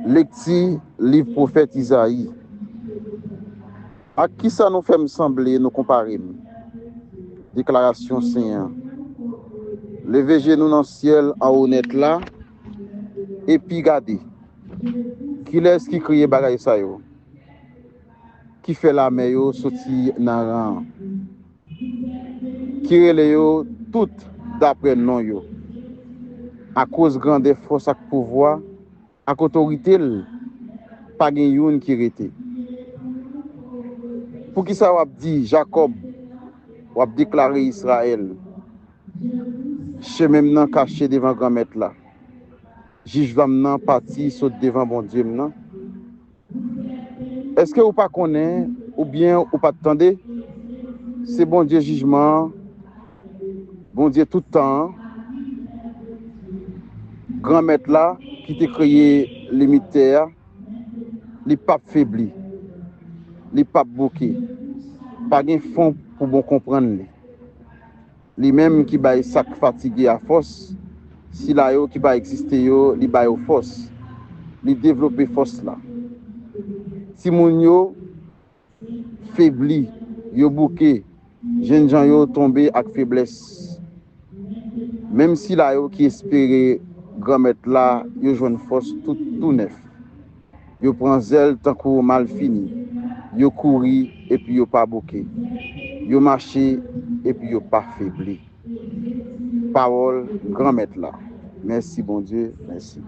Lecti livre prophète Isaïe. À qui ça nous fait me sembler, nous comparer? Déclaration Seigneur. Levez nous dans le ciel en honnête là, et puis gardez. Qui est-ce qui crie bagaille ça yo? Qui fait la mer yo sorti nan ran? Qui rele yo tout d'après nom yo? À cause grande force ak pouvoir, ak autorité, pas gen youn qui rete. Pour qui ça wap dit Jacob, wap déclaré Israël, chemin nan caché devant grand maître là. Juge nan parti saute devant bon Dieu nan. Est-ce que vous pas connaît ou bien ou pas attendez? C'est bon Dieu jugement, bon Dieu tout temps. Grand maître là qui t'a créé les terre, les papes faiblis, les papes bouqués, pas de fond pour bon comprendre. Les mêmes qui baillent sac fatigué à force, si là yo qui va exister yo, li baillent force, li développer force là. Si moun yo faibli, yo bouqué, jeunes gens yo tombé avec faiblesse. Même si là yo qui espérait grand maître là, yo joine force tout neuf. Yo prend zèle tant qu'on mal fini. Yo couri et puis yo pas bouqué. Yo marché et puis yo pas faibli. Parole grand maître là. Merci bon Dieu, merci.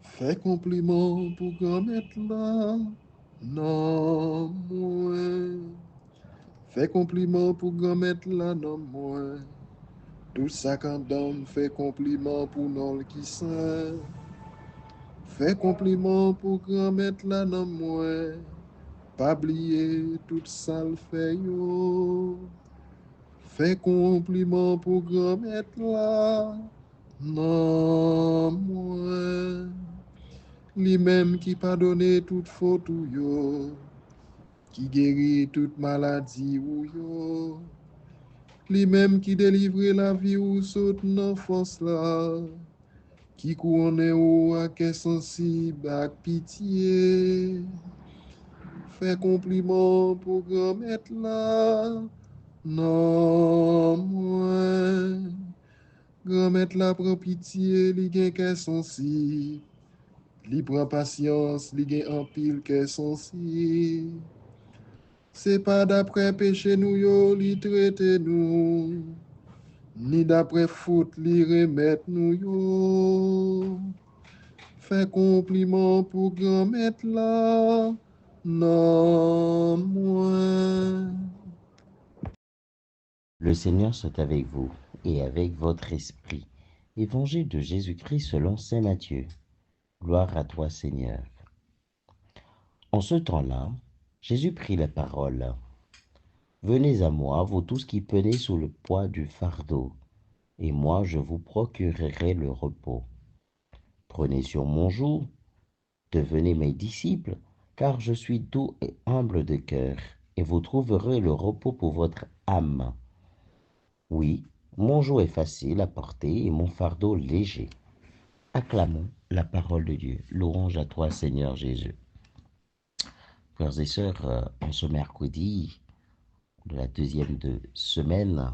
Fais compliment pour grand maître là. Non, moi. Fais compliment pour grand maître là, non, moi. Tout ça quand donne, fait compliment pour non qui sait. Fais compliment pour grand maître là, non, moi. Pas oublier tout ça le fait yo. Fais compliment pour grand maître là, non, moi. Lui-même qui pardonne toute faute ou yo, qui guérit toute maladie ou yo. Lui-même qui délivre la vie ou saute dans force là, qui couronne ou à qu'est sensible à pitié. Fais compliment pour grand maître là, non, moi. Grand maître là prend pitié, li gen qu'est sensible. Li prend patience, li gen en pile qu'est sensible. C'est pas d'après péché nous yo, li traite nous. Ni d'après faute, li remet nous yo. Fais compliment pour grand maître là, non, moi. Le Seigneur soit avec vous et avec votre esprit. Évangile de Jésus-Christ selon saint Matthieu. Gloire à toi, Seigneur. En ce temps-là, Jésus prit la parole. Venez à moi, vous tous qui penez sous le poids du fardeau, et moi je vous procurerai le repos. Prenez sur mon joug, devenez mes disciples, car je suis doux et humble de cœur, et vous trouverez le repos pour votre âme. Oui, mon joug est facile à porter et mon fardeau léger. Acclamons la parole de Dieu. Louange à toi, Seigneur Jésus. Frères et sœurs, en ce mercredi de la deuxième semaine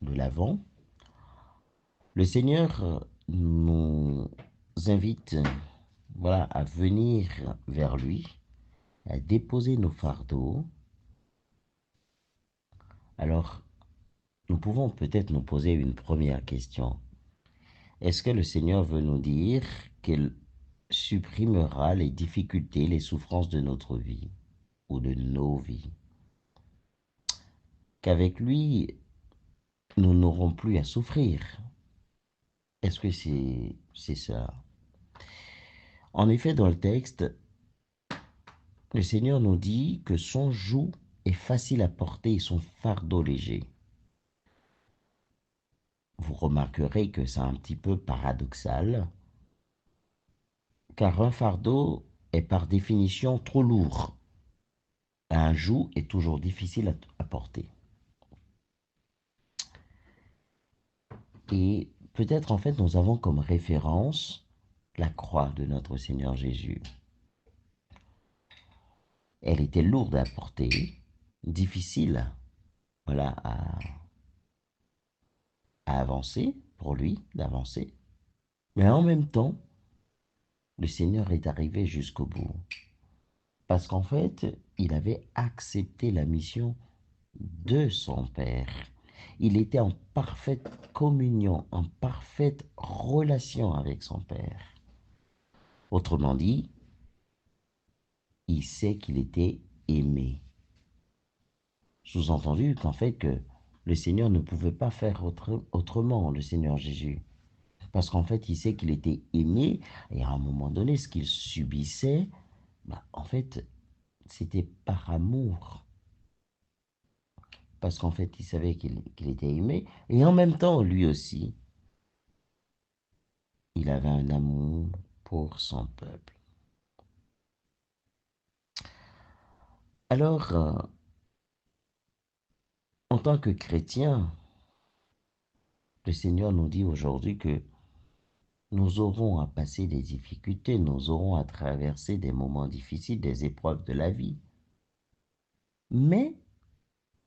de l'Avent, le Seigneur nous invite à venir vers lui, à déposer nos fardeaux. Alors, nous pouvons peut-être nous poser une première question. Est-ce que le Seigneur veut nous dire qu'il supprimera les difficultés, les souffrances de notre vie ou de nos vies? Qu'avec lui, nous n'aurons plus à souffrir? Est-ce que c'est ça? En effet, dans le texte, le Seigneur nous dit que son joug est facile à porter et son fardeau léger. Vous remarquerez que c'est un petit peu paradoxal, car un fardeau est par définition trop lourd. Un joug est toujours difficile à porter. Et peut-être en fait nous avons comme référence la croix de notre Seigneur Jésus. Elle était lourde à porter, difficile, voilà, à avancer, pour lui, d'avancer. Mais en même temps, le Seigneur est arrivé jusqu'au bout. Parce qu'en fait, il avait accepté la mission de son Père. Il était en parfaite communion, en parfaite relation avec son Père. Autrement dit, il sait qu'il était aimé. Sous-entendu qu'en fait que le Seigneur ne pouvait pas faire autrement, le Seigneur Jésus. Parce qu'en fait, il sait qu'il était aimé, et à un moment donné, ce qu'il subissait, en fait, c'était par amour. Parce qu'en fait, il savait qu'il était aimé, et en même temps, lui aussi, il avait un amour pour son peuple. Alors, en tant que chrétien, le Seigneur nous dit aujourd'hui que nous aurons à passer des difficultés, nous aurons à traverser des moments difficiles, des épreuves de la vie. Mais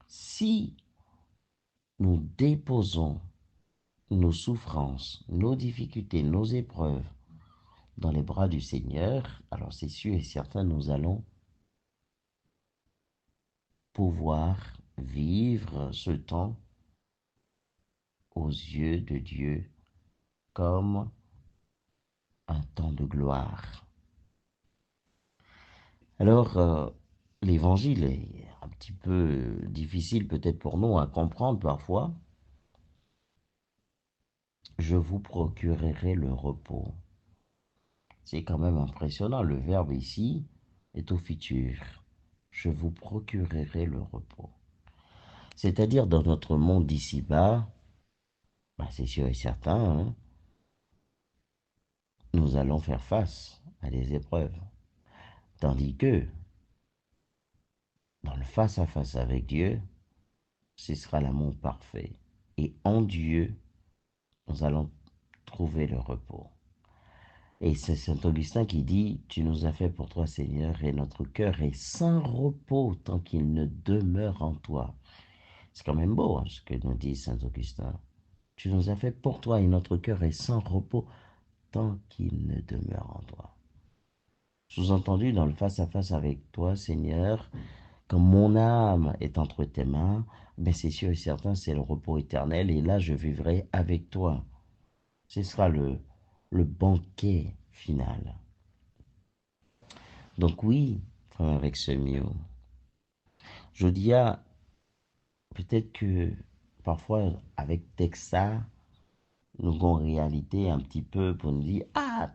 si nous déposons nos souffrances, nos difficultés, nos épreuves dans les bras du Seigneur, alors c'est sûr et certain, nous allons pouvoir vivre ce temps aux yeux de Dieu comme un temps de gloire. Alors, l'évangile est un petit peu difficile peut-être pour nous à comprendre parfois. Je vous procurerai le repos. C'est quand même impressionnant. Le verbe ici est au futur. Je vous procurerai le repos. C'est-à-dire dans notre monde d'ici-bas, c'est sûr et certain, hein, nous allons faire face à des épreuves. Tandis que dans le face-à-face avec Dieu, ce sera l'amour parfait. Et en Dieu, nous allons trouver le repos. Et c'est Saint Augustin qui dit, tu nous as fait pour toi, Seigneur, et notre cœur est sans repos tant qu'il ne demeure en toi. C'est quand même beau, hein, ce que nous dit Saint Augustin. Tu nous as fait pour toi, et notre cœur est sans repos tant qu'il ne demeure en toi. Sous-entendu, dans le face-à-face avec toi, Seigneur, quand mon âme est entre tes mains, c'est sûr et certain, c'est le repos éternel, et là, je vivrai avec toi. Ce sera le banquet final. Donc oui, frère avec ce mio, je dis peut-être que parfois avec Texa, nous avons une réalité un petit peu pour nous dire,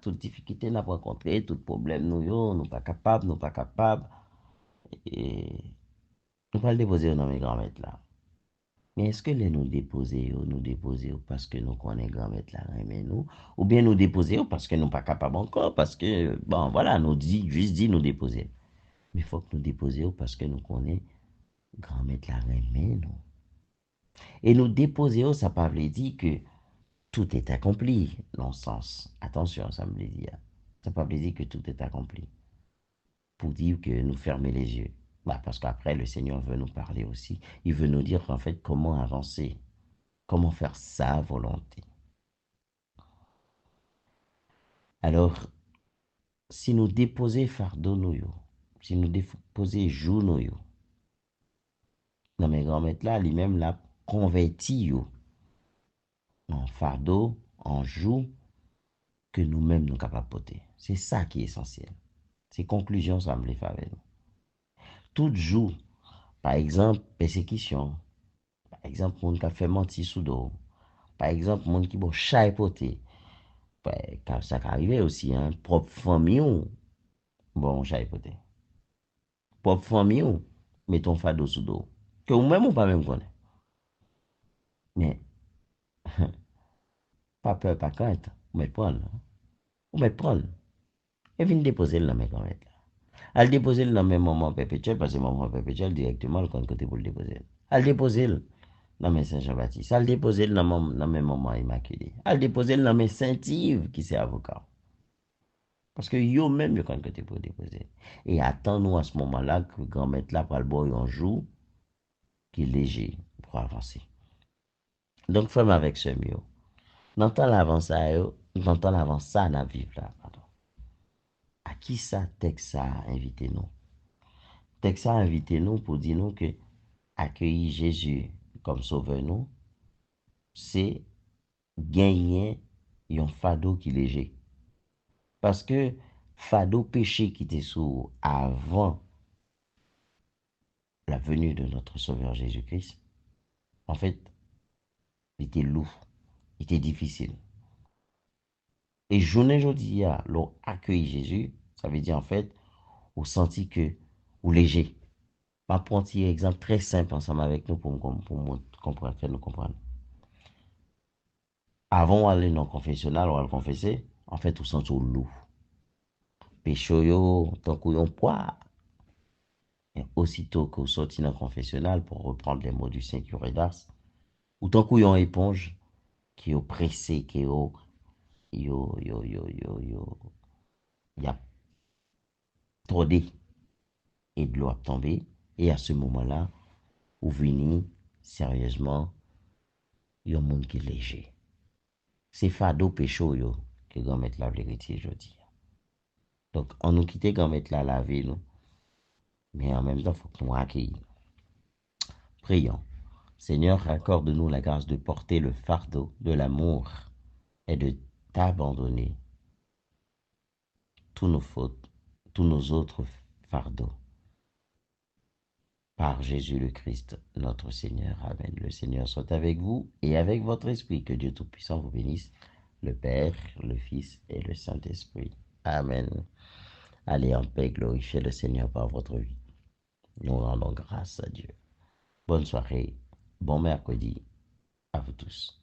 toute difficulté n'a pas rencontré, tout problème nous pas capables, nous pas capables, et nous pas le déposer dans mes grands-mères là. Mais est-ce que les nous déposer parce que nous connaissons grand-mère là, mais nous, ou bien nous déposer parce que nous pas capables encore, parce que, bon, voilà, nous dit, juste dit nous déposer. Mais il faut que nous déposions parce que nous connaissons grand-mère la reine, nous. Et nous déposer, ça ne veut dire que tout est accompli, dans ce sens. Attention, ça me veut dire. Ça ne veut dire que tout est accompli. Pour dire que nous fermer les yeux. Parce qu'après, le Seigneur veut nous parler aussi. Il veut nous dire en fait comment avancer, comment faire sa volonté. Alors, si nous déposons fardeau nous, si nous déposons jour nous, dans mes grands-mères là, lui-même l'a converti en fardeau, en joug que nous-mêmes nous capables de porter. C'est ça qui est essentiel. Ces conclusions, ça me les fait avec nous. Tout joug, par exemple, persécution, par exemple, monde qui a fait mentir sous dos, par exemple, monde qui a chat poté, ça peut arriver aussi, hein, propre famille, bon, chat poté. Propre famille, mettons fardeau sous dos, que vous-même ou pas même connaît. Mais, pas peur, pas crainte, on met prendre, on met prendre, et venez déposer le nom quand même. Elle dépose dans le même moment perpétuel, parce que le moment perpétuel, directement, le compte côté pour le déposer. Elle dépose. dans mes Saint Jean-Baptiste. Elle déposé dans mes mamans immaculée. Elle déposé dans mes Saint-Yves qui c'est avocat. Parce que yo même yo quand côté pour déposer. Et attends-nous à ce moment-là que grand-mère là pour le boire un jour qui est léger pour avancer. Donc femme avec ce mieux. Dans temps l'avance ça yo, dans temps l'avance ça n'a vivre là, pardon. À qui ça texte ça invité nous? Texte ça invité nous pour dire nous que accueillir Jésus comme sauveur nous, c'est gagner un fardeau qui est léger. Parce que fardeau péché qui était sous avant la venue de notre Sauveur Jésus-Christ, en fait, il était lourd, il était difficile. Et journée aujourd'hui, l'on accueilli Jésus, ça veut dire en fait, on senti que, ou léger. Je vais prendre un exemple très simple ensemble avec nous pour nous comprendre, faire nous comprendre. Avant d'aller dans le confessionnal, on va le confesser, en fait, on sent lourd. Péché yo, tant qu'on poids. Et aussitôt qu'on sortit dans le confessionnal, pour reprendre les mots du Saint Curé d'Ars, ou tant qu'on éponge, qui est pressé, qui est y a trop d'eau et de l'eau à tomber. Et à ce moment-là, vous venez sérieusement, il y a un monde qui est léger. C'est fado pécho yo que grand mettre la vérité aujourd'hui. Donc, on nous quitte grand mettre la laver nous, mais en même temps, il faut que nous accueillions. Prions. Seigneur, accorde-nous la grâce de porter le fardeau de l'amour et de t'abandonner tous nos fautes, tous nos autres fardeaux. Par Jésus le Christ, notre Seigneur. Amen. Le Seigneur soit avec vous et avec votre esprit. Que Dieu Tout-Puissant vous bénisse, le Père, le Fils et le Saint-Esprit. Amen. Allez en paix, glorifiez le Seigneur par votre vie. Nous rendons grâce à Dieu. Bonne soirée, bon mercredi à vous tous.